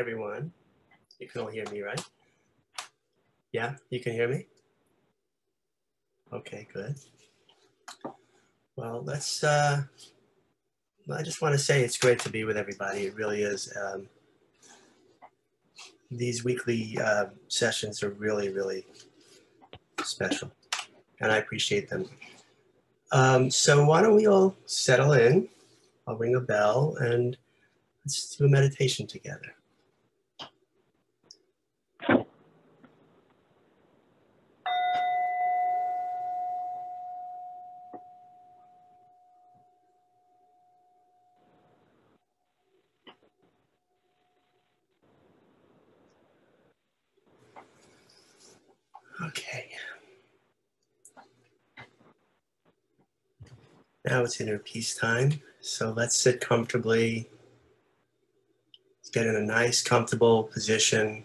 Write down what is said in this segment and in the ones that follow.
everyone. You can all hear me, right? Yeah, you can hear me? Okay, good. Well, I just want to say it's great to be with everybody. It really is. These weekly sessions are really, really special, and I appreciate them. So why don't we all settle in? I'll ring a bell and let's do a meditation together. Okay. Now it's inner peace time. So let's sit comfortably. Let's get in a nice, comfortable position.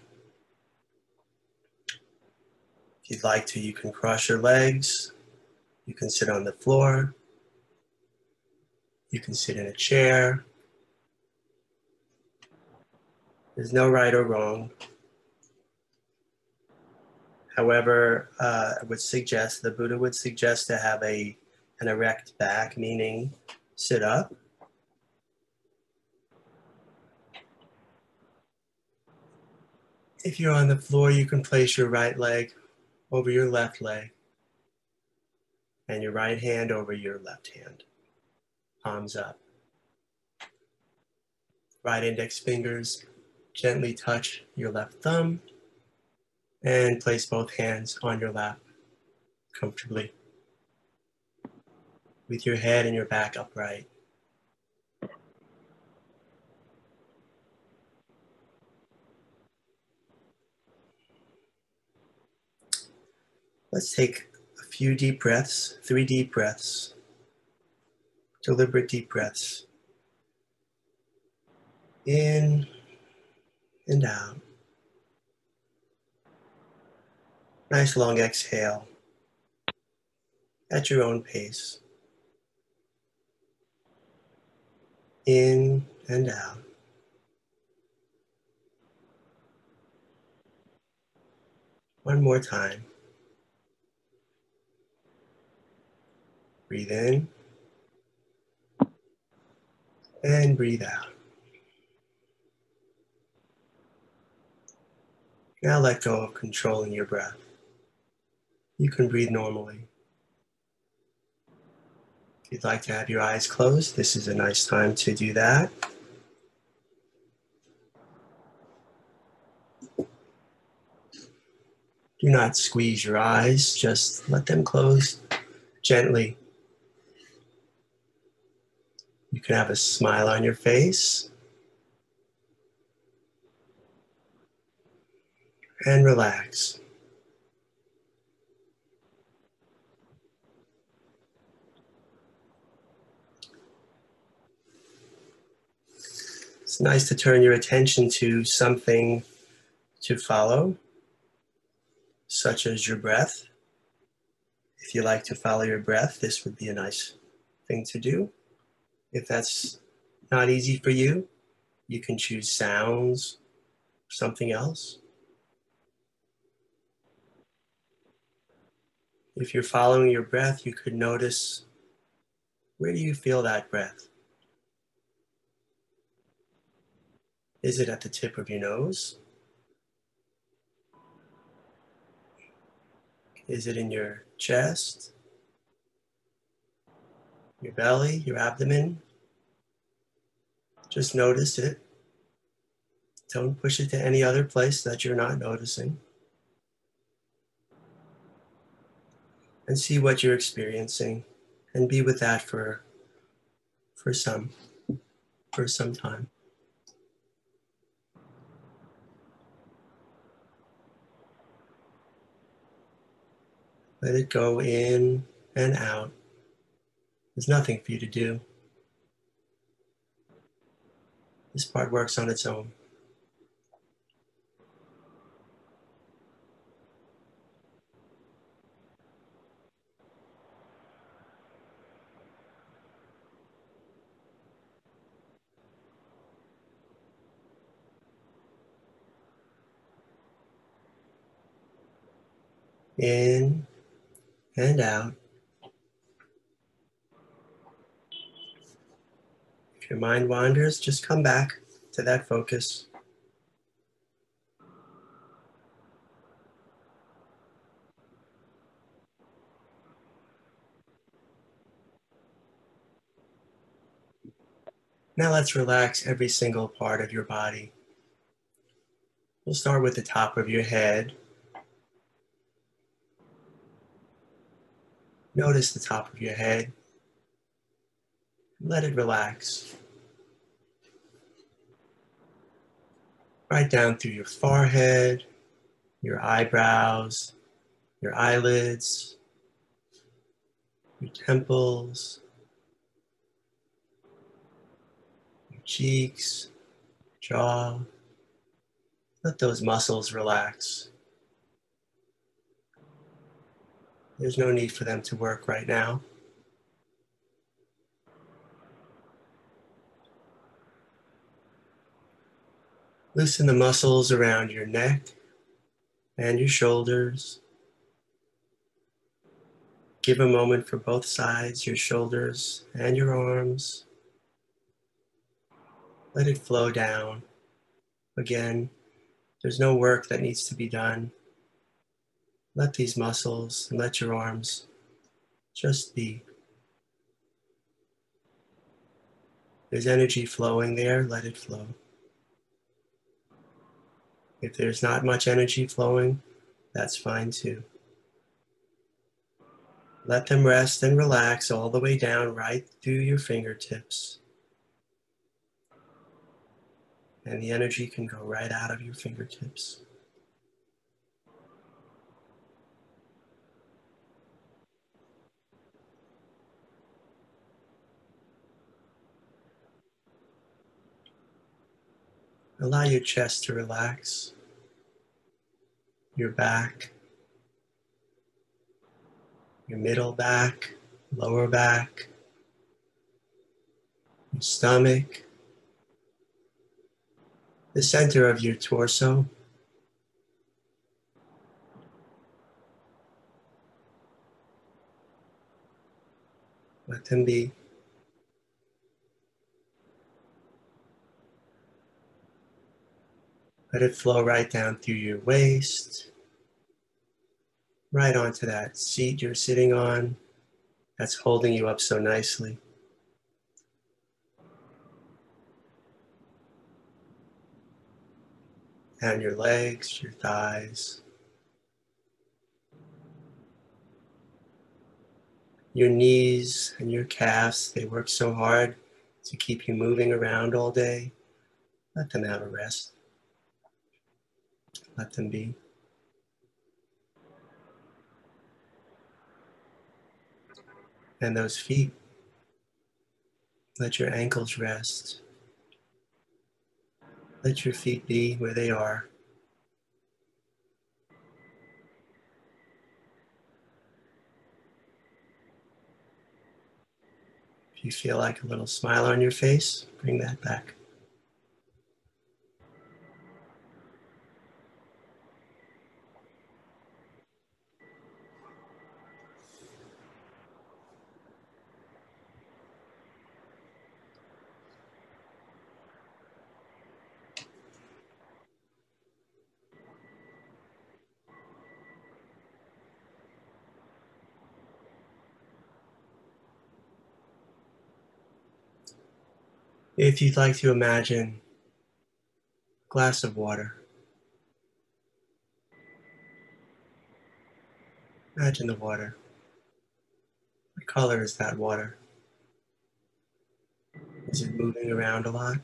If you'd like to, you can cross your legs. You can sit on the floor. You can sit in a chair. There's no right or wrong. However, I would suggest, the Buddha would suggest to have an erect back, meaning sit up. If you're on the floor, you can place your right leg over your left leg and your right hand over your left hand, palms up. Right index fingers gently touch your left thumb and place both hands on your lap comfortably with your head and your back upright. Let's take a few deep breaths, 3 deep breaths, deliberate deep breaths. In and out. Nice long exhale at your own pace. In and out. One more time. Breathe in and breathe out. Now let go of controlling your breath. You can breathe normally. If you'd like to have your eyes closed, this is a nice time to do that. Do not squeeze your eyes, just let them close gently. You can have a smile on your face and relax. It's nice to turn your attention to something to follow, such as your breath. If you like to follow your breath, this would be a nice thing to do. If that's not easy for you, you can choose sounds, something else. If you're following your breath, you could notice, where do you feel that breath? Is it at the tip of your nose? Is it in your chest, your belly, your abdomen? Just notice it. Don't push it to any other place that you're not noticing. And see what you're experiencing and be with that for some time. Let it go in and out. There's nothing for you to do. This part works on its own. In and out. If your mind wanders, just come back to that focus. Now let's relax every single part of your body. We'll start with the top of your head. Notice the top of your head. Let it relax. Right down through your forehead, your eyebrows, your eyelids, your temples, your cheeks, jaw. Let those muscles relax. There's no need for them to work right now. Loosen the muscles around your neck and your shoulders. Give a moment for both sides, your shoulders and your arms. Let it flow down. Again, there's no work that needs to be done. Let these muscles and let your arms just be. There's energy flowing there, let it flow. If there's not much energy flowing, that's fine too. Let them rest and relax all the way down right through your fingertips. And the energy can go right out of your fingertips. Allow your chest to relax, your back, your middle back, lower back, your stomach, the center of your torso. Let them be. Let it flow right down through your waist, right onto that seat you're sitting on that's holding you up so nicely. Down your legs, your thighs, your knees and your calves. They work so hard to keep you moving around all day. Let them have a rest. Let them be. And those feet, let your ankles rest. Let your feet be where they are. If you feel like a little smile on your face, bring that back. If you'd like to imagine a glass of water, imagine the water. What color is that water? Is it moving around a lot?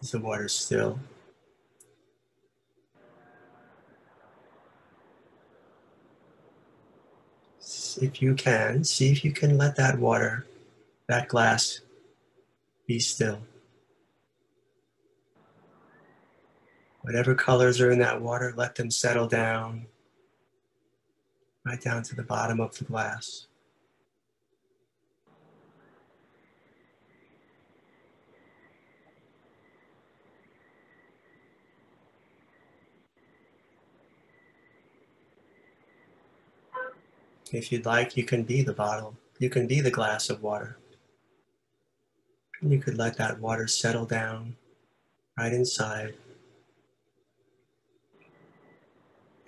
Is the water still? If you can, see if you can let that water, that glass, be still. Whatever colors are in that water, let them settle down, right down to the bottom of the glass. If you'd like, you can be the bottle. You can be the glass of water. And you could let that water settle down right inside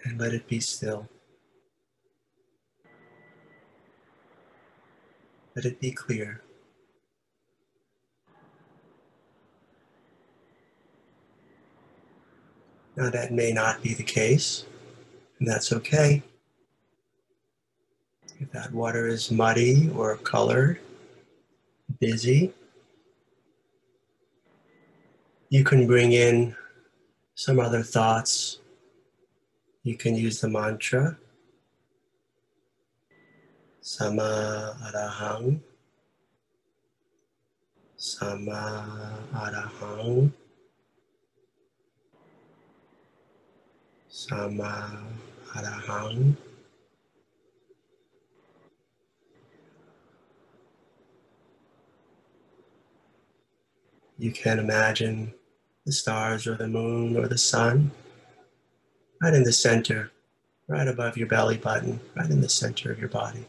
and let it be still. Let it be clear. Now that may not be the case, and that's okay. If that water is muddy or colored, busy, you can bring in some other thoughts. You can use the mantra, Sama Arahang, Sama Arahang, Sama Arahang. You can imagine the stars or the moon or the sun right in the center, right above your belly button, right in the center of your body.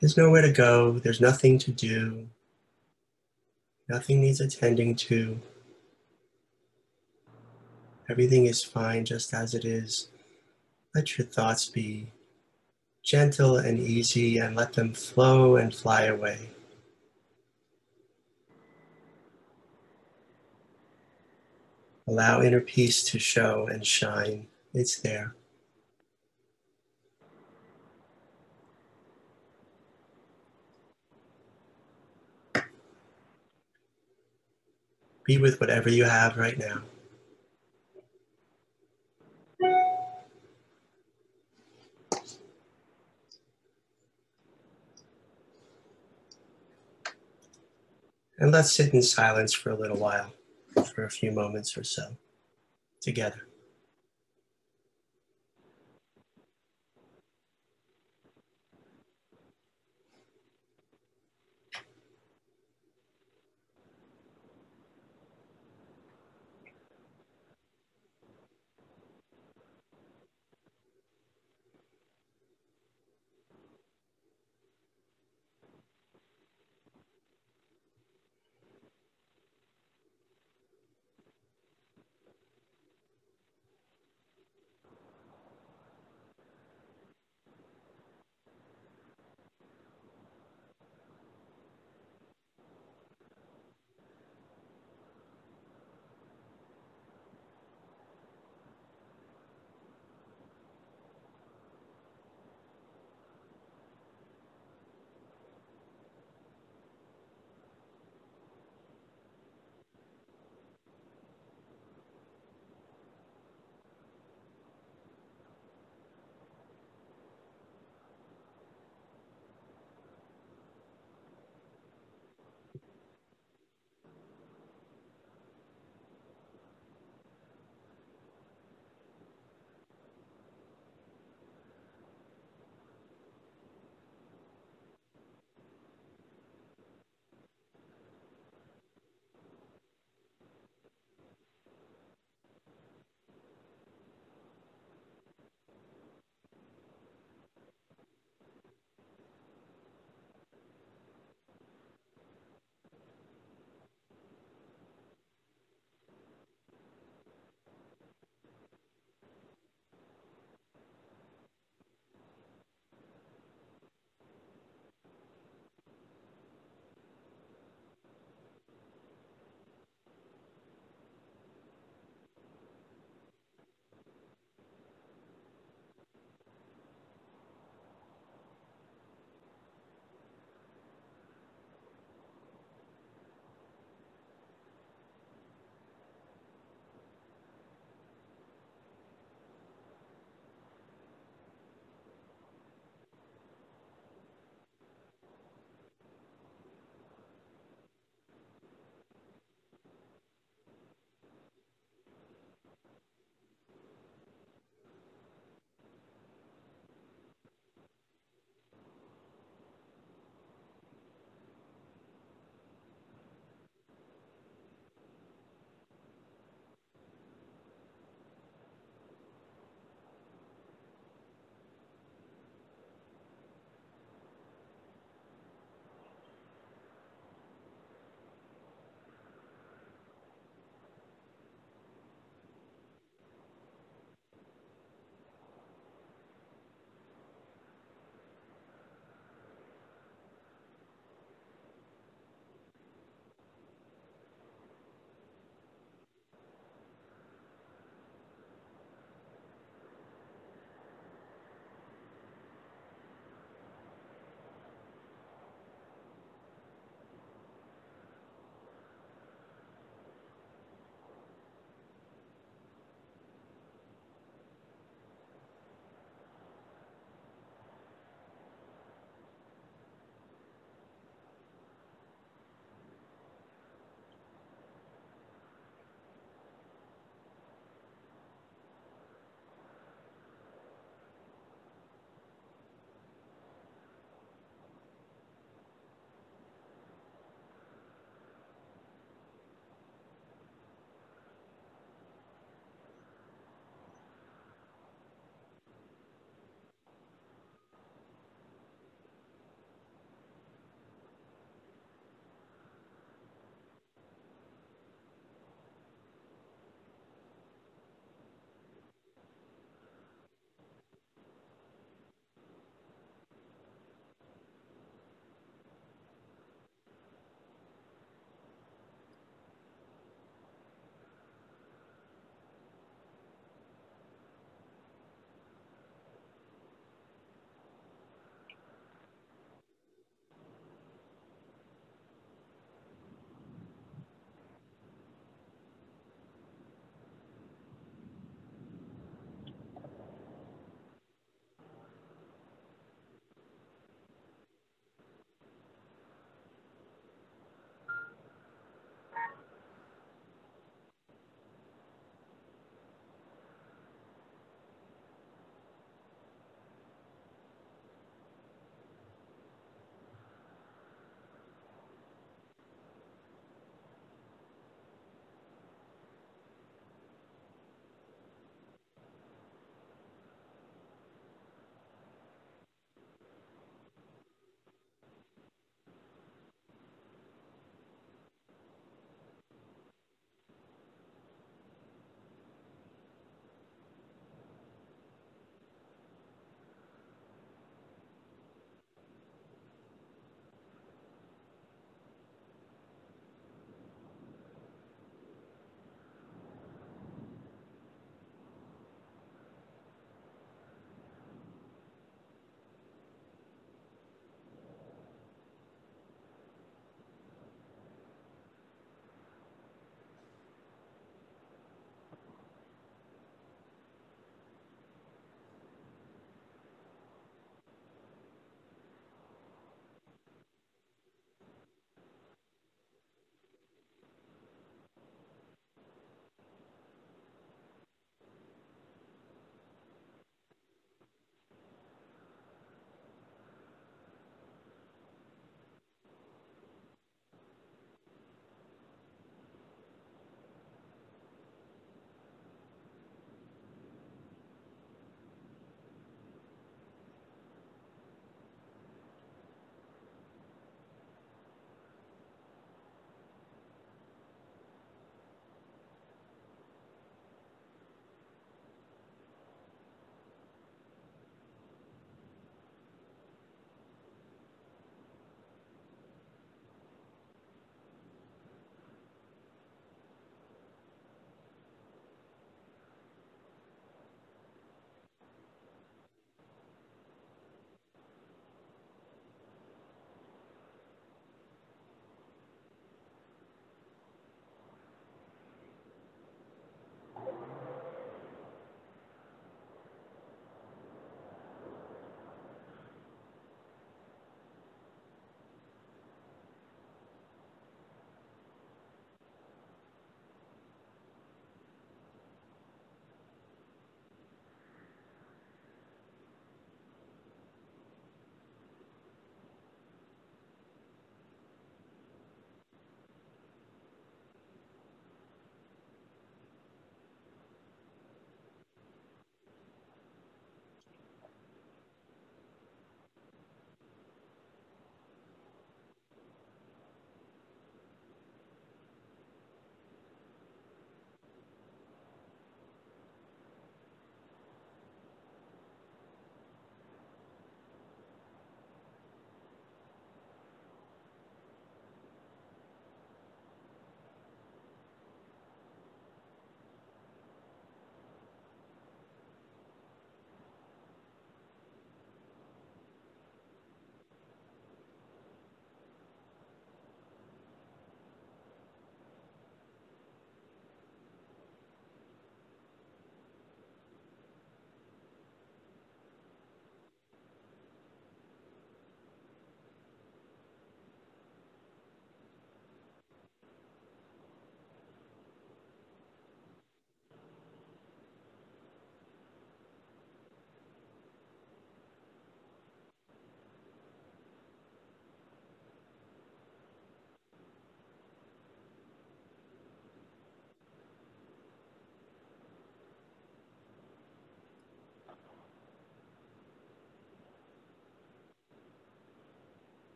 There's nowhere to go, there's nothing to do, nothing needs attending to. Everything is fine just as it is. Let your thoughts be gentle and easy and let them flow and fly away. Allow inner peace to show and shine. It's there. Be with whatever you have right now. And let's sit in silence for a little while, for a few moments or so, together.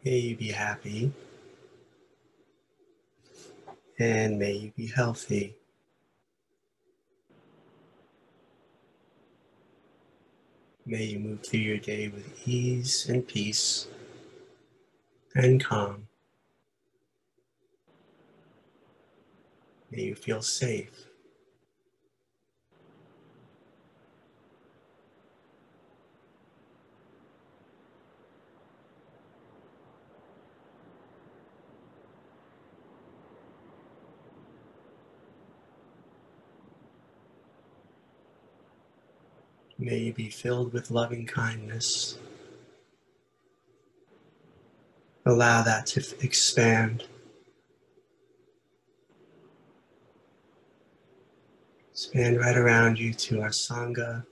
May you be happy, and may you be healthy. May you move through your day with ease and peace and calm. May you feel safe. May you be filled with loving kindness. Allow that to expand. Expand right around you to our Sangha,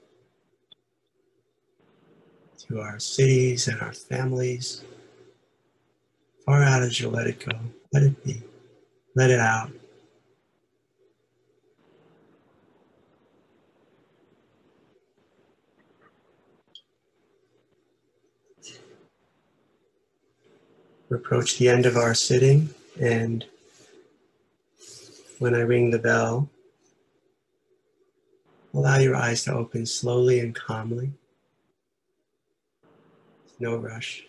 to our cities and our families. Far out as you let it go. Let it be. Let it out. We approach the end of our sitting, and when I ring the bell, allow your eyes to open slowly and calmly. No rush.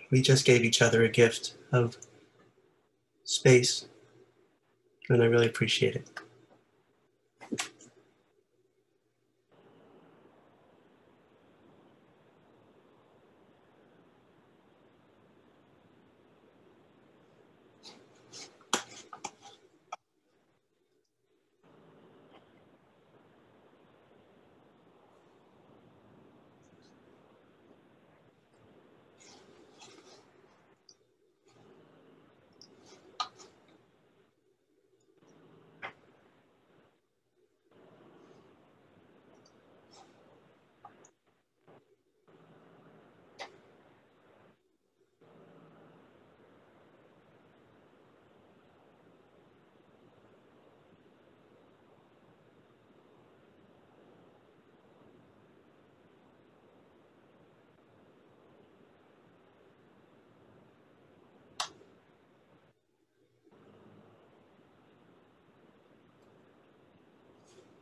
We just gave each other a gift of space, and I really appreciate it.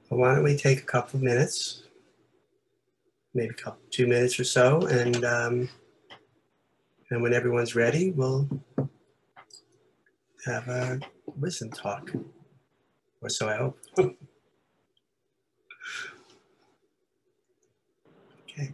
Well, why don't we take a couple of minutes, maybe 2 minutes or so, and when everyone's ready, we'll have a wisdom talk, or so I hope. Okay.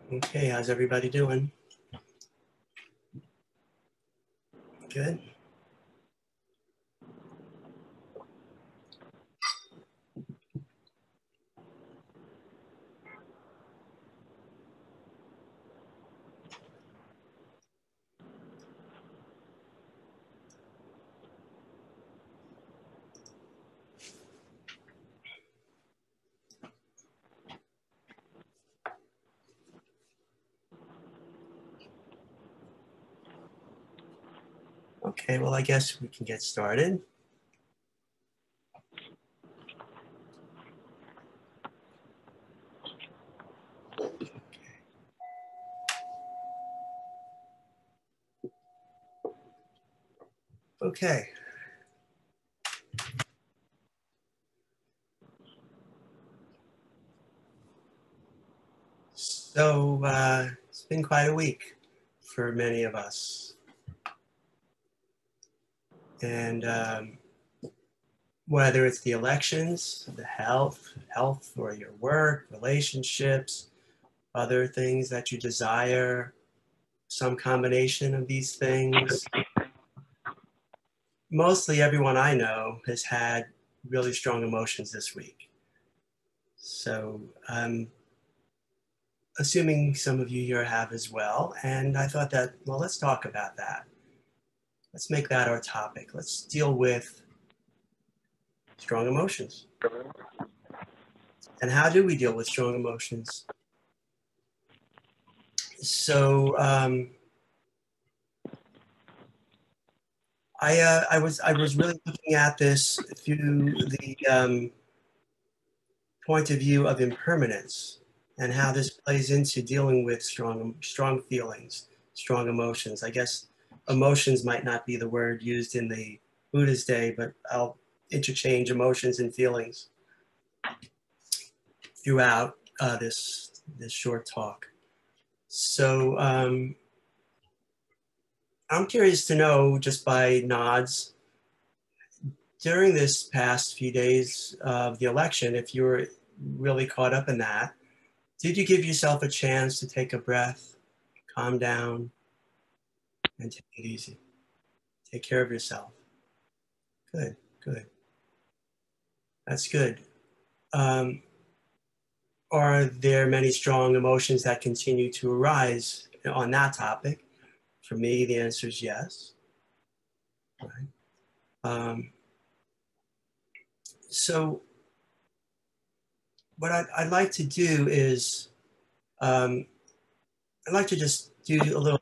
Okay, how's everybody doing? Good. Okay, well, I guess we can get started. Okay. So it's been quite a week for many of us. And whether it's the elections, the health, or your work, relationships, other things that you desire, some combination of these things. Mostly everyone I know has had really strong emotions this week. So I'm assuming some of you here have as well. And I thought that, well, let's talk about that. Let's make that our topic. Let's deal with strong emotions. And how do we deal with strong emotions? So I was really looking at this through the point of view of impermanence and how this plays into dealing with strong feelings, strong emotions. I guess emotions might not be the word used in the Buddha's day, but I'll interchange emotions and feelings throughout this short talk. So I'm curious to know, just by nods, during this past few days of the election, if you were really caught up in that, did you give yourself a chance to take a breath, calm down, and take it easy? Take care of yourself. Good, good. That's good. Are there many strong emotions that continue to arise on that topic? For me, the answer is yes. Right. So what I'd like to do is I'd like to just do a little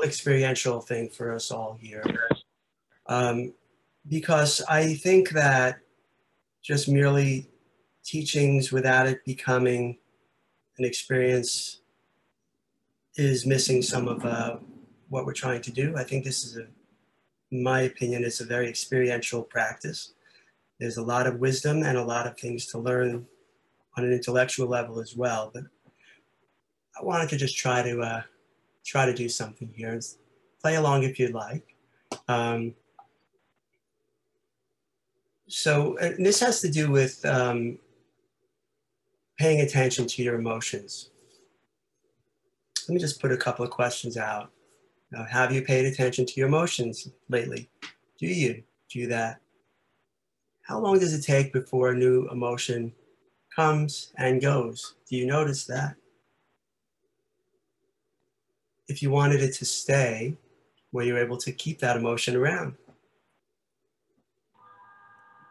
experiential thing for us all here, because I think that just merely teachings without it becoming an experience is missing some of what we're trying to do. I think this is, in my opinion, it's a very experiential practice. There's a lot of wisdom and a lot of things to learn on an intellectual level as well. But I wanted to just try to do something here. Play along if you'd like. So this has to do with paying attention to your emotions. Let me just put a couple of questions out. Have you paid attention to your emotions lately? Do you do that? How long does it take before a new emotion comes and goes? Do you notice that? If you wanted it to stay, were you able to keep that emotion around?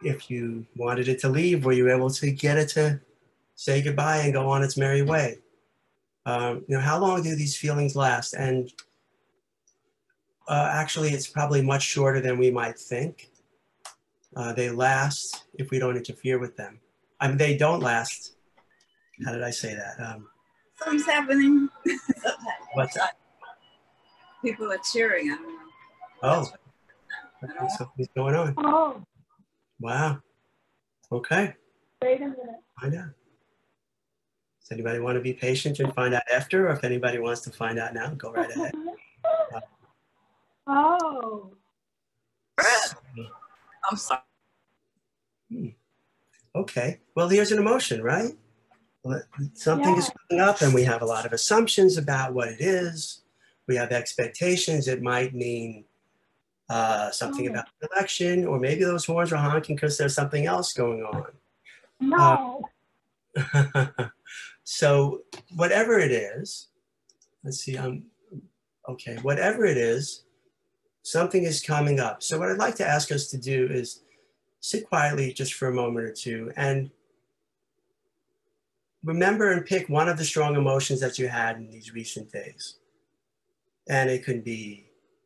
If you wanted it to leave, were you able to get it to say goodbye and go on its merry way? How long do these feelings last? And actually, it's probably much shorter than we might think. They last if we don't interfere with them. I mean, they don't last. How did I say that? Something's happening. What's that? People are cheering. I don't know. Oh, something's going on. Oh. Wow. Okay. Wait a minute. Find out. Does anybody want to be patient and find out after, or if anybody wants to find out now, go right ahead. Oh. I'm sorry. Okay. Well, here's an emotion, right? Something is coming up and we have a lot of assumptions about what it is. We have expectations. It might mean something about the election, or maybe those horns are honking because there's something else going on. No. So whatever it is, let's see, okay, whatever it is, something is coming up. So what I'd like to ask us to do is sit quietly just for a moment or two and remember and pick one of the strong emotions that you had in these recent days. And it could be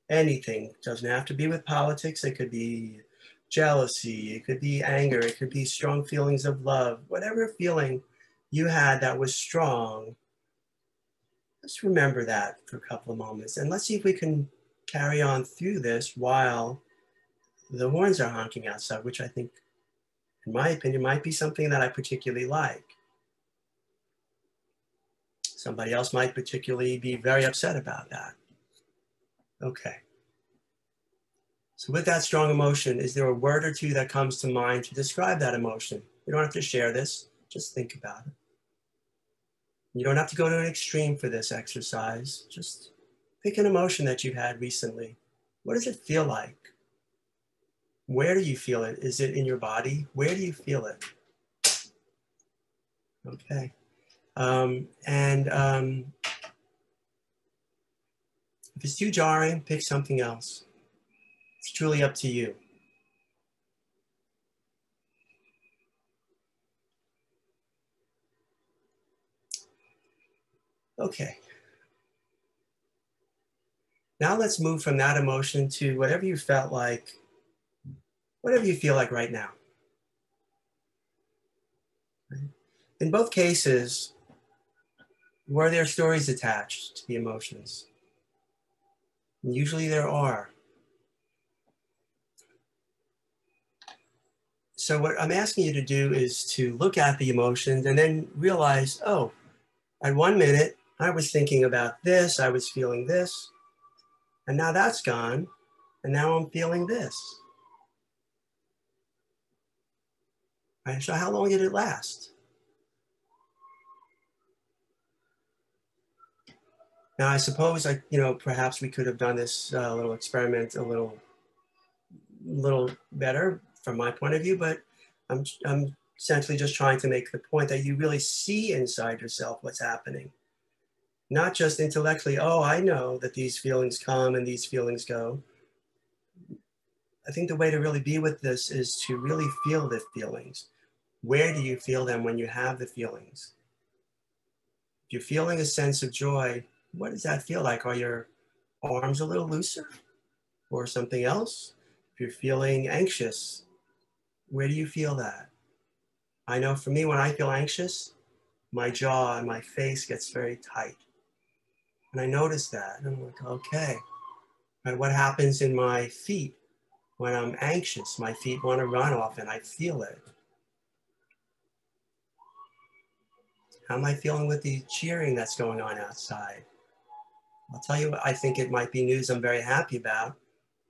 anything. It doesn't have to be with politics. It could be jealousy. It could be anger. It could be strong feelings of love. Whatever feeling you had that was strong, just remember that for a couple of moments. And let's see if we can carry on through this while the horns are honking outside, which I think, in my opinion, might be something that I particularly like. Somebody else might particularly be very upset about that. Okay. So with that strong emotion, is there a word or two that comes to mind to describe that emotion? You don't have to share this, just think about it. You don't have to go to an extreme for this exercise. Just pick an emotion that you've had recently. What does it feel like? Where do you feel it? Is it in your body? Where do you feel it? Okay. If it's too jarring, pick something else. It's truly up to you. Okay. Now let's move from that emotion to whatever you felt like, whatever you feel like right now. In both cases, were there stories attached to the emotions? And usually there are. So what I'm asking you to do is to look at the emotions and then realize, oh, at 1 minute, I was thinking about this, I was feeling this, and now that's gone, and now I'm feeling this. Right, so how long did it last? Now, I suppose, perhaps we could have done this little experiment a little better from my point of view, but I'm essentially just trying to make the point that you really see inside yourself what's happening. Not just intellectually, oh, I know that these feelings come and these feelings go. I think the way to really be with this is to really feel the feelings. Where do you feel them when you have the feelings? If you're feeling a sense of joy, what does that feel like? Are your arms a little looser or something else? If you're feeling anxious, where do you feel that? I know for me, when I feel anxious, my jaw and my face gets very tight. And I notice that. And I'm like, okay. Right, what happens in my feet when I'm anxious? My feet want to run off and I feel it. How am I feeling with the cheering that's going on outside? I'll tell you what, I think it might be news I'm very happy about,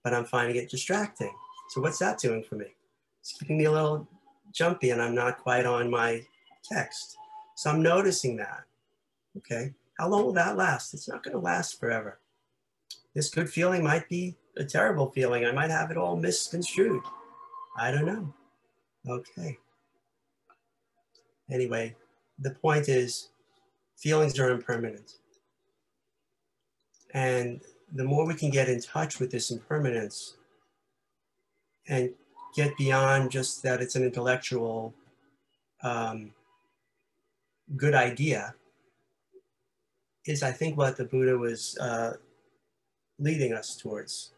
but I'm finding it distracting. So what's that doing for me? It's keeping me a little jumpy and I'm not quite on my text. So I'm noticing that. Okay, how long will that last? It's not going to last forever. This good feeling might be a terrible feeling. I might have it all misconstrued. I don't know. Okay. Anyway, the point is feelings are impermanent. And the more we can get in touch with this impermanence and get beyond just that it's an intellectual good idea, is I think what the Buddha was leading us towards.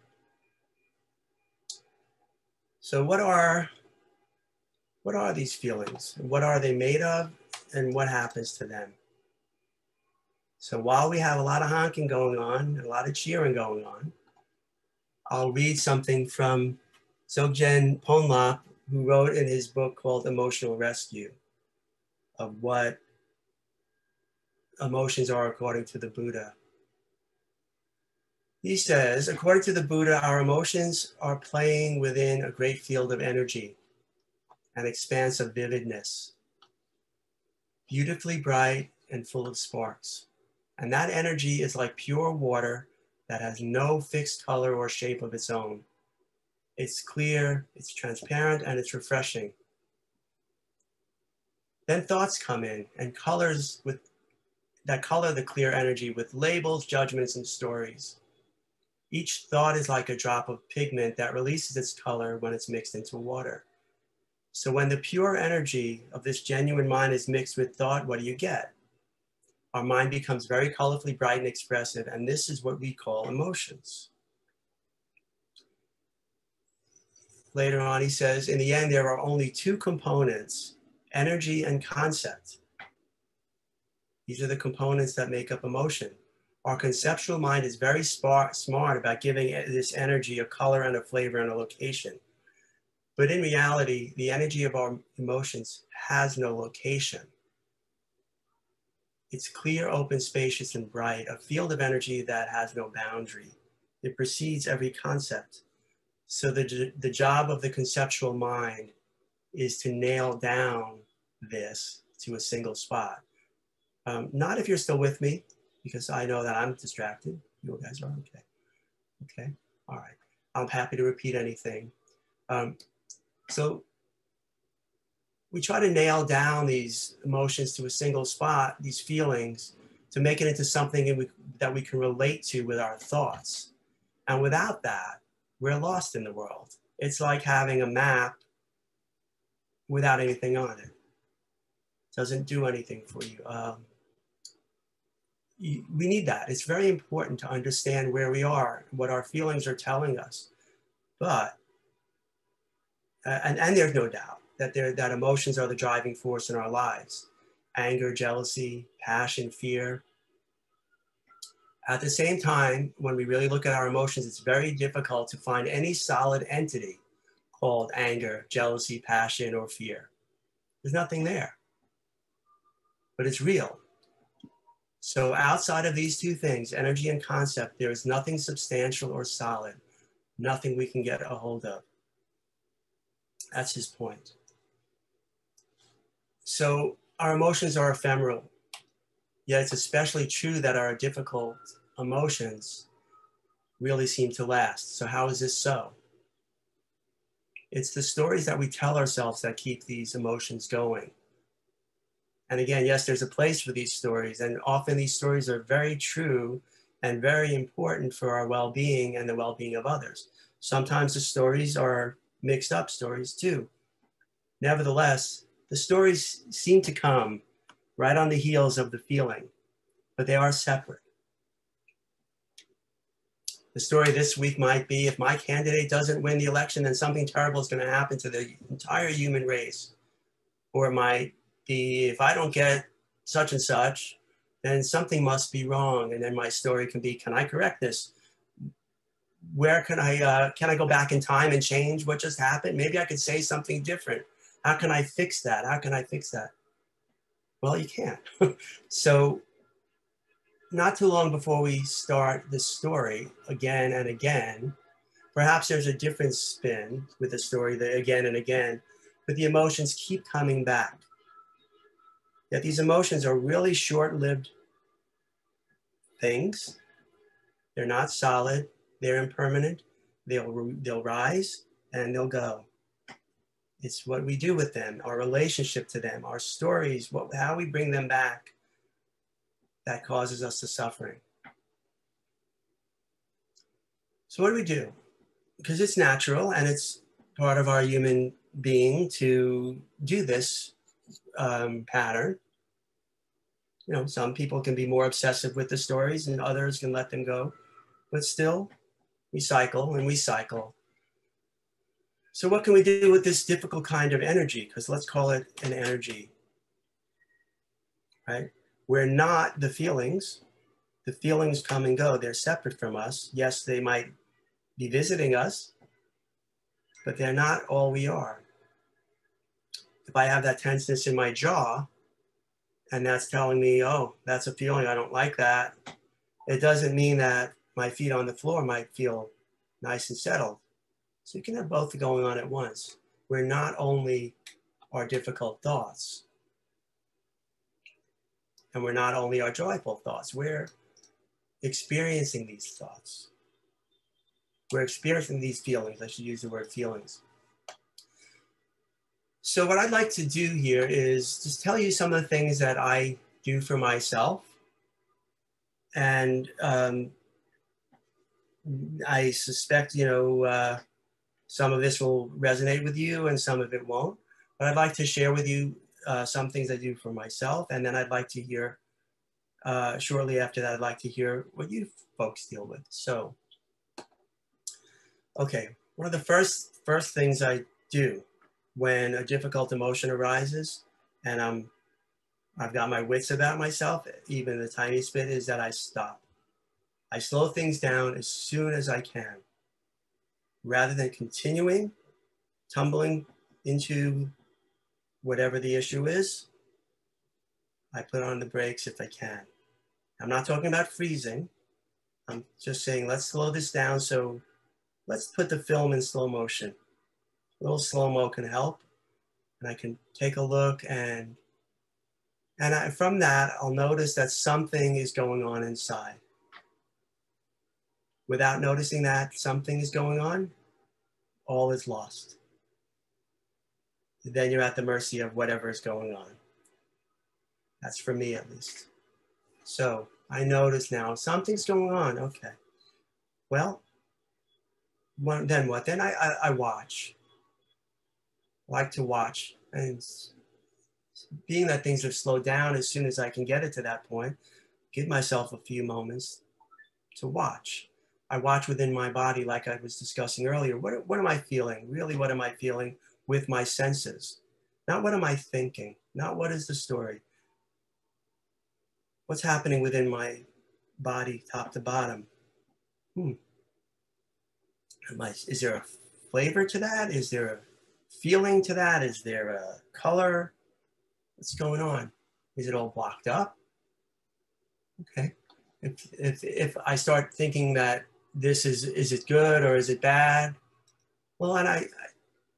So what are these feelings? What are they made of? And what happens to them? So while we have a lot of honking going on, a lot of cheering going on, I'll read something from Wisdom Pool Nov, who wrote in his book called Emotional Rescue, of what emotions are according to the Buddha. He says, according to the Buddha, our emotions are playing within a great field of energy, an expanse of vividness. beautifully bright and full of sparks. And that energy is like pure water that has no fixed color or shape of its own. It's clear, it's transparent, and it's refreshing. Then thoughts come in and colors that color the clear energy with labels, judgments, and stories. Each thought is like a drop of pigment that releases its color when it's mixed into water. So when the pure energy of this genuine mind is mixed with thought, what do you get? Our mind becomes very colorfully bright and expressive, and this is what we call emotions. Later on, he says, in the end, there are only two components, energy and concept. These are the components that make up emotion. Our conceptual mind is very smart about giving this energy a color and a flavor and a location. But in reality, the energy of our emotions has no location. It's clear, open, spacious, and bright, a field of energy that has no boundary. It precedes every concept. So the job of the conceptual mind is to nail down this to a single spot. Not if you're still with me, because I know that I'm distracted. You guys are okay. Okay, all right. I'm happy to repeat anything. So we try to nail down these emotions to a single spot, these feelings, to make it into something that we can relate to with our thoughts. And without that, we're lost in the world. It's like having a map without anything on it. Doesn't do anything for you. We need that. It's very important to understand where we are, what our feelings are telling us. But, and there's no doubt that emotions are the driving force in our lives. Anger, jealousy, passion, fear. At the same time, when we really look at our emotions, it's very difficult to find any solid entity called anger, jealousy, passion, or fear. There's nothing there, but it's real. So outside of these two things, energy and concept, there is nothing substantial or solid, nothing we can get a hold of. That's his point. So our emotions are ephemeral, yet it's especially true that our difficult emotions really seem to last. So how is this so? It's the stories that we tell ourselves that keep these emotions going. And again, yes, there's a place for these stories, and often these stories are very true and very important for our well-being and the well-being of others. Sometimes the stories are mixed up stories too. Nevertheless, the stories seem to come right on the heels of the feeling, but they are separate. The story this week might be, if my candidate doesn't win the election, then something terrible is going to happen to the entire human race. Or it might be, if I don't get such and such, then something must be wrong. And then my story can be, can I correct this? Where can I go back in time and change what just happened? Maybe I could say something different. How can I fix that? How can I fix that? Well, you can't. So not too long before we start this story again and again, perhaps there's a different spin with the story again and again, but the emotions keep coming back. Yet these emotions are really short-lived things. They're not solid, they're impermanent, they'll rise and they'll go. It's what we do with them, our relationship to them, our stories, how we bring them back that causes us the suffering. So what do we do? Because it's natural and it's part of our human being to do this pattern. You know, some people can be more obsessive with the stories and others can let them go, but still we cycle and we cycle. So what can we do with this difficult kind of energy? Because let's call it an energy, right? We're not the feelings. The feelings come and go. They're separate from us. Yes, they might be visiting us, but they're not all we are. If I have that tenseness in my jaw, and that's telling me, oh, that's a feeling, I don't like that, it doesn't mean that my feet on the floor might feel nice and settled. So you can have both going on at once. We're not only our difficult thoughts. And we're not only our joyful thoughts, we're experiencing these thoughts. We're experiencing these feelings. I should use the word feelings. So what I'd like to do here is just tell you some of the things that I do for myself. And I suspect, some of this will resonate with you and some of it won't. But I'd like to share with you some things I do for myself. And then I'd like to hear, shortly after that, I'd like to hear what you folks deal with. So, okay, one of the first things I do when a difficult emotion arises and I've got my wits about myself, even the tiniest bit, is that I stop. I slow things down as soon as I can. Rather than continuing, tumbling into whatever the issue is, I put on the brakes if I can. I'm not talking about freezing. I'm just saying, let's slow this down. So let's put the film in slow motion. A little slow-mo can help. And I can take a look and from that, I'll notice that something is going on inside. Without noticing that something is going on, all is lost. Then you're at the mercy of whatever is going on. That's for me, at least. So I notice now something's going on. Okay. Well, then what? Then I watch. I like to watch. And being that things have slowed down, as soon as I can get it to that point, give myself a few moments to watch. I watch within my body, like I was discussing earlier. What am I feeling? Really, what am I feeling with my senses? Not what am I thinking? Not what is the story? What's happening within my body, top to bottom? Is there a flavor to that? Is there a feeling to that? Is there a color? What's going on? Is it all blocked up? Okay. If I start thinking that this is it good or is it bad? Well, and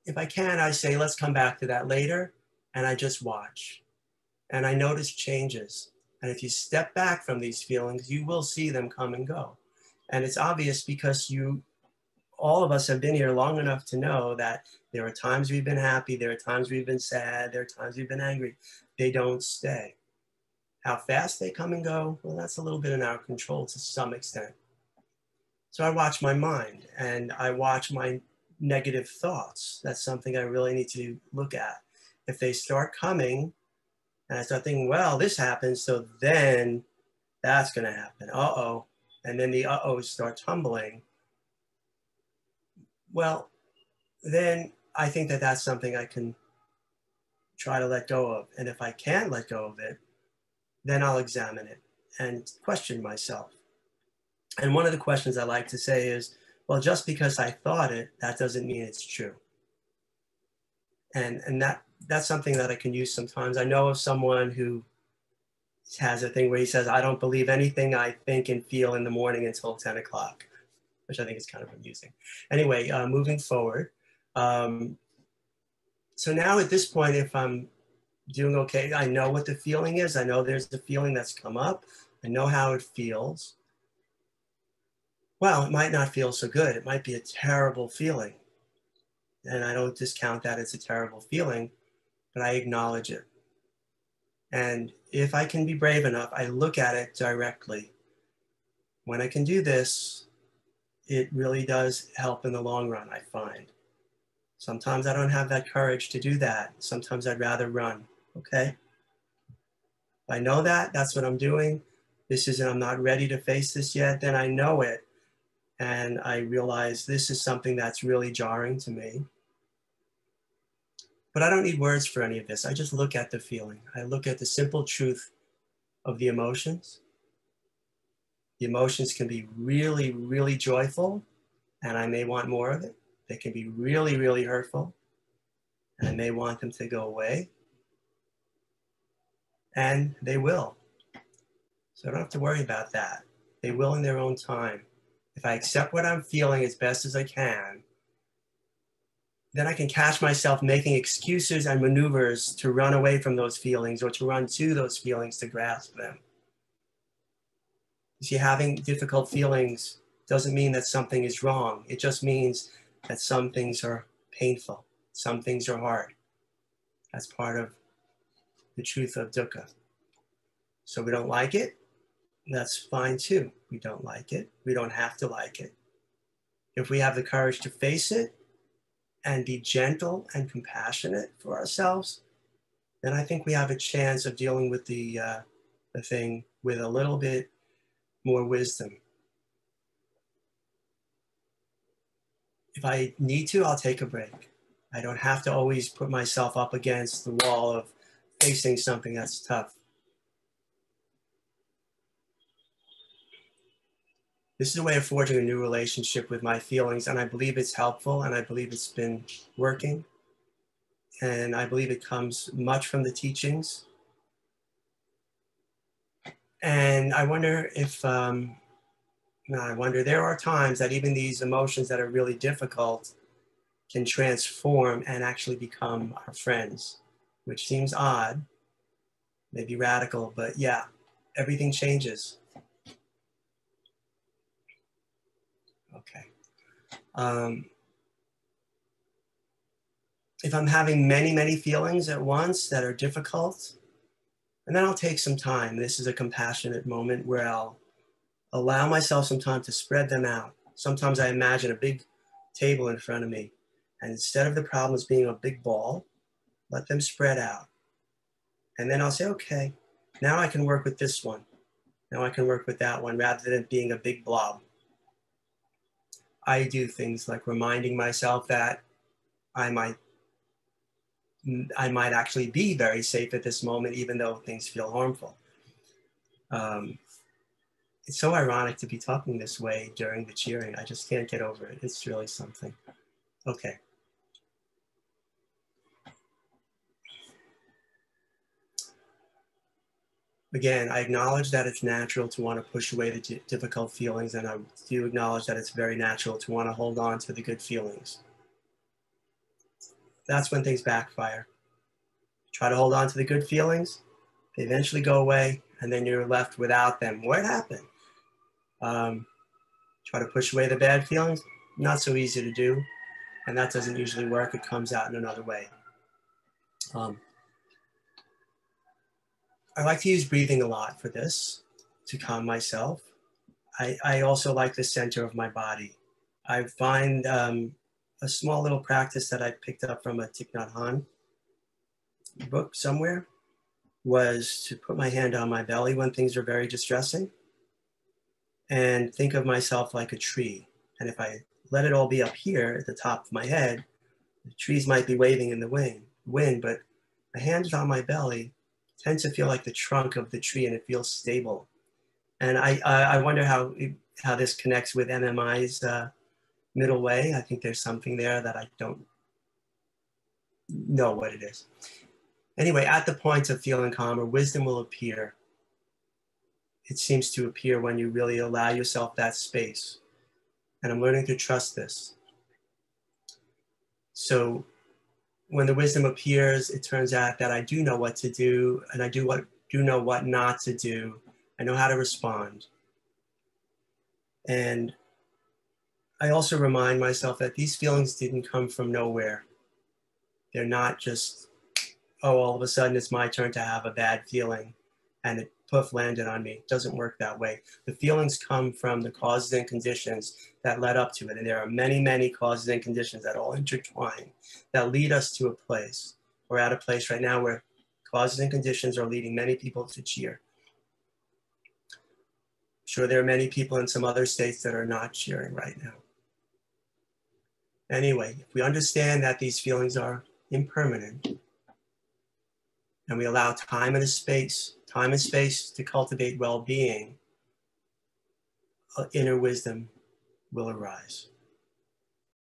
if I can, I say, let's come back to that later. And I just watch. And I notice changes. And if you step back from these feelings, you will see them come and go. And it's obvious because all of us have been here long enough to know that there are times we've been happy, there are times we've been sad, there are times we've been angry. They don't stay. How fast they come and go, well, that's a little bit in our control to some extent. So I watch my mind and I watch my negative thoughts. That's something I really need to look at. If they start coming and I start thinking, well, this happens, so then that's going to happen. Uh-oh. And then the uh-ohs start tumbling. Well, then I think that that's something I can try to let go of. And if I can't let go of it, then I'll examine it and question myself. And one of the questions I like to say is, well, just because I thought it, that doesn't mean it's true. And that's something that I can use sometimes. I know of someone who has a thing where he says, I don't believe anything I think and feel in the morning until 10 o'clock, which I think is kind of amusing. Anyway, moving forward. So now at this point, if I'm doing okay, I know what the feeling is. I know there's the feeling that's come up. I know how it feels. Well, it might not feel so good. It might be a terrible feeling. And I don't discount that it's a terrible feeling, but I acknowledge it. And if I can be brave enough, I look at it directly. When I can do this, it really does help in the long run, I find. Sometimes I don't have that courage to do that. Sometimes I'd rather run, okay? If I know that, that's what I'm doing. I'm not ready to face this yet, then I know it. And I realize this is something that's really jarring to me. But I don't need words for any of this. I just look at the feeling. I look at the simple truth of the emotions. The emotions can be really, really joyful, and I may want more of it. They can be really, really hurtful, and I may want them to go away. And they will. So I don't have to worry about that. They will in their own time. If I accept what I'm feeling as best as I can, then I can catch myself making excuses and maneuvers to run away from those feelings or to run to those feelings to grasp them. You see, having difficult feelings doesn't mean that something is wrong. It just means that some things are painful. Some things are hard. That's part of the truth of dukkha. So we don't like it. That's fine too. We don't like it. We don't have to like it. If we have the courage to face it and be gentle and compassionate for ourselves, then I think we have a chance of dealing with the thing with a little bit more wisdom. If I need to, I'll take a break. I don't have to always put myself up against the wall of facing something that's tough. This is a way of forging a new relationship with my feelings, and I believe it's helpful, and I believe it's been working, and I believe it comes much from the teachings. And I wonder if, there are times that even these emotions that are really difficult can transform and actually become our friends, which seems odd, maybe radical, but yeah, everything changes. Okay. If I'm having many, many feelings at once that are difficult, and then I'll take some time. This is a compassionate moment where I'll allow myself some time to spread them out. Sometimes I imagine a big table in front of me, and instead of the problems being a big ball, let them spread out. And then I'll say, okay, now I can work with this one. Now I can work with that one rather than being a big blob. I do things like reminding myself that I might actually be very safe at this moment, even though things feel harmful. It's so ironic to be talking this way during the cheering. I just can't get over it. It's really something. Okay. Again, I acknowledge that it's natural to want to push away the difficult feelings, and I do acknowledge that it's very natural to want to hold on to the good feelings. That's when things backfire. Try to hold on to the good feelings, they eventually go away, and then you're left without them. What happened? Try to push away the bad feelings, not so easy to do, and that doesn't usually work. It comes out in another way. I like to use breathing a lot for this, to calm myself. I also like the center of my body. I find a small little practice that I picked up from a Thich Nhat Hanh book somewhere was to put my hand on my belly when things are very distressing and think of myself like a tree. And if I let it all be up here at the top of my head, the trees might be waving in the wind, but my hand is on my belly, tends to feel like the trunk of the tree, and it feels stable. And I wonder how this connects with MMI's middle way. I think there's something there that I don't know what it is. Anyway, at the point of feeling calmer, wisdom will appear. It seems to appear when you really allow yourself that space. And I'm learning to trust this. So when the wisdom appears, it turns out that I do know what to do, and I do know what not to do. I know how to respond. And I also remind myself that these feelings didn't come from nowhere. They're not just, oh, all of a sudden it's my turn to have a bad feeling and it poof landed on me. It doesn't work that way. The feelings come from the causes and conditions that led up to it. And there are many, many causes and conditions that all intertwine that lead us to a place. We're at a place right now where causes and conditions are leading many people to cheer. I'm sure there are many people in some other states that are not cheering right now. Anyway, if we understand that these feelings are impermanent, and we allow time and space to cultivate well-being, inner wisdom will arise.